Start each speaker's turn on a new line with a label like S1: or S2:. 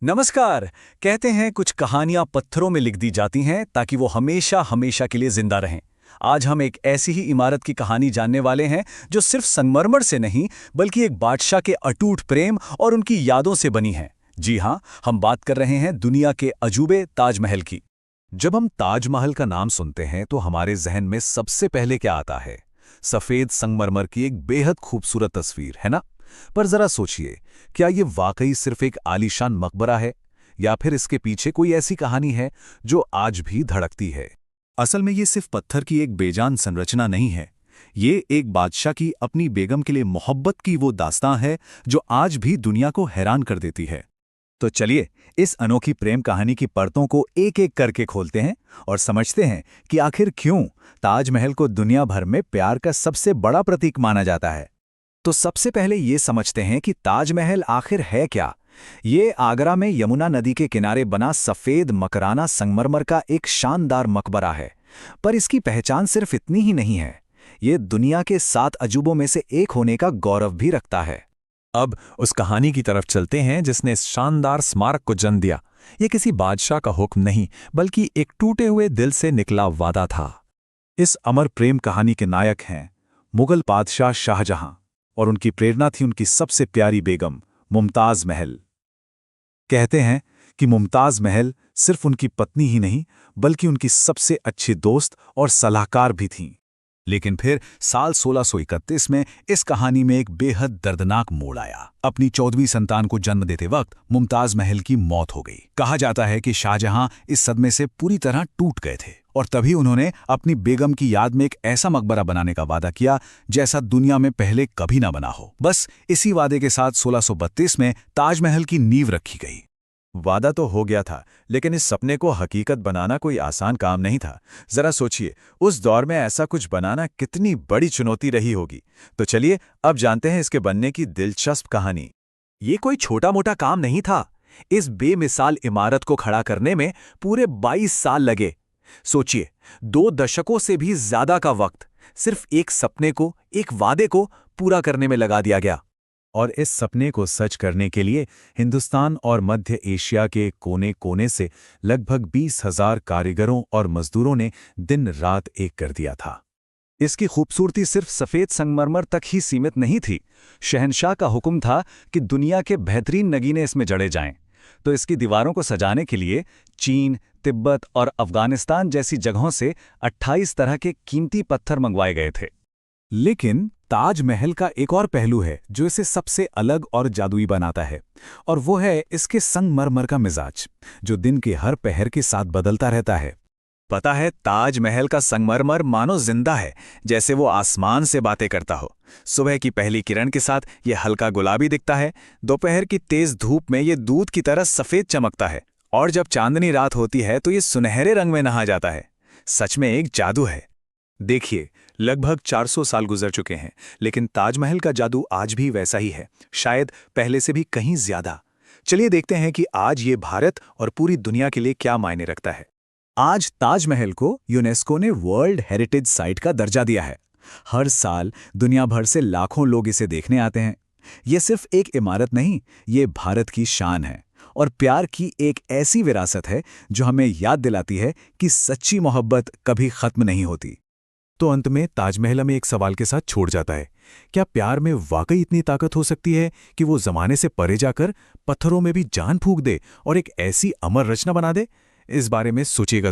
S1: नमस्कार। कहते हैं कुछ कहानियां पत्थरों में लिख दी जाती हैं ताकि वो हमेशा हमेशा के लिए जिंदा रहें। आज हम एक ऐसी ही इमारत की कहानी जानने वाले हैं जो सिर्फ संगमरमर से नहीं बल्कि एक बादशाह के अटूट प्रेम और उनकी यादों से बनी है। जी हाँ, हम बात कर रहे हैं दुनिया के अजूबे ताजमहल की। जब हम ताजमहल का नाम सुनते हैं तो हमारे जहन में सबसे पहले क्या आता है? सफेद संगमरमर की एक बेहद खूबसूरत तस्वीर, है ना? पर जरा सोचिए, क्या ये वाकई सिर्फ एक आलीशान मकबरा है या फिर इसके पीछे कोई ऐसी कहानी है जो आज भी धड़कती है? असल में ये सिर्फ पत्थर की एक बेजान संरचना नहीं है। ये एक बादशाह की अपनी बेगम के लिए मोहब्बत की वो दास्तां है जो आज भी दुनिया को हैरान कर देती है। तो चलिए इस अनोखी प्रेम कहानी की परतों को एक एक करके खोलते हैं और समझते हैं कि आखिर क्यों ताजमहल को दुनिया भर में प्यार का सबसे बड़ा प्रतीक माना जाता है। तो सबसे पहले ये समझते हैं कि ताजमहल आखिर है क्या। ये आगरा में यमुना नदी के किनारे बना सफेद मकराना संगमरमर का एक शानदार मकबरा है। पर इसकी पहचान सिर्फ इतनी ही नहीं है, ये दुनिया के 7 अजूबों में से एक होने का गौरव भी रखता है। अब उस कहानी की तरफ चलते हैं जिसने इस शानदार स्मारक को जन्म दिया। ये किसी बादशाह का हुक्म नहीं बल्कि एक टूटे हुए दिल से निकला वादा था। इस अमर प्रेम कहानी के नायक हैं मुगल बादशाह शाहजहां और उनकी प्रेरणा थी उनकी सबसे प्यारी बेगम मुमताज महल। कहते हैं कि मुमताज महल सिर्फ उनकी पत्नी ही नहीं बल्कि उनकी सबसे अच्छी दोस्त और सलाहकार भी थीं। लेकिन फिर साल 1631 में इस कहानी में एक बेहद दर्दनाक मोड़ आया। अपनी 14वीं संतान को जन्म देते वक्त मुमताज महल की मौत हो गई। कहा जाता है कि शाहजहां इस सदमे से पूरी तरह टूट गए थे और तभी उन्होंने अपनी बेगम की याद में एक ऐसा मकबरा बनाने का वादा किया जैसा दुनिया में पहले कभी ना बना हो। बस इसी वादे के साथ 1632 में ताजमहल की नींव रखी गई। वादा तो हो गया था, लेकिन इस सपने को हकीकत बनाना कोई आसान काम नहीं था। जरा सोचिए, उस दौर में ऐसा कुछ बनाना कितनी बड़ी चुनौती रही होगी। तो चलिए अब जानते हैं इसके बनने की दिलचस्प कहानी। ये कोई छोटा मोटा काम नहीं था। इस बेमिसाल इमारत को खड़ा करने में पूरे 22 साल लगे। सोचिए, 2 दशकों से भी ज्यादा का वक्त सिर्फ एक सपने को, एक वादे को पूरा करने में लगा दिया गया। और इस सपने को सच करने के लिए हिंदुस्तान और मध्य एशिया के कोने कोने से लगभग 20,000 कारीगरों और मजदूरों ने दिन रात एक कर दिया था। इसकी खूबसूरती सिर्फ सफेद संगमरमर तक ही सीमित नहीं थी। शहंशाह का हुक्म था कि दुनिया के बेहतरीन नगीने इसमें जड़े जाएं। तो इसकी दीवारों को सजाने के लिए चीन, तिब्बत और अफगानिस्तान जैसी जगहों से 28 तरह के कीमती पत्थर मंगवाए गए थे। लेकिन ताजमहल का एक और पहलू है जो इसे सबसे अलग और जादुई बनाता है, और वो है इसके संगमरमर का मिजाज, जो दिन के हर पहर के साथ बदलता रहता है। पता है, ताजमहल का संगमरमर मानो जिंदा है, जैसे वो आसमान से बातें करता हो। सुबह की पहली किरण के साथ ये हल्का गुलाबी दिखता है, दोपहर की तेज धूप में ये दूध की तरह सफेद चमकता है, और जब चांदनी रात होती है तो ये सुनहरे रंग में नहा जाता है। सच में एक जादू है। देखिए, लगभग 400 साल गुजर चुके हैं, लेकिन ताजमहल का जादू आज भी वैसा ही है, शायद पहले से भी कहीं ज्यादा। चलिए देखते हैं कि आज ये भारत और पूरी दुनिया के लिए क्या मायने रखता है। आज ताजमहल को यूनेस्को ने वर्ल्ड हेरिटेज साइट का दर्जा दिया है। हर साल दुनिया भर से लाखों लोग इसे देखने आते हैं। ये सिर्फ एक इमारत नहीं, ये भारत की शान है और प्यार की एक ऐसी विरासत है जो हमें याद दिलाती है कि सच्ची मोहब्बत कभी खत्म नहीं होती। तो अंत में ताजमहल हमें एक सवाल के साथ छोड़ जाता है, क्या प्यार में वाकई इतनी ताकत हो सकती है कि वो जमाने से परे जाकर पत्थरों में भी जान फूंक दे और एक ऐसी अमर रचना बना दे? इस बारे में सोचिएगा।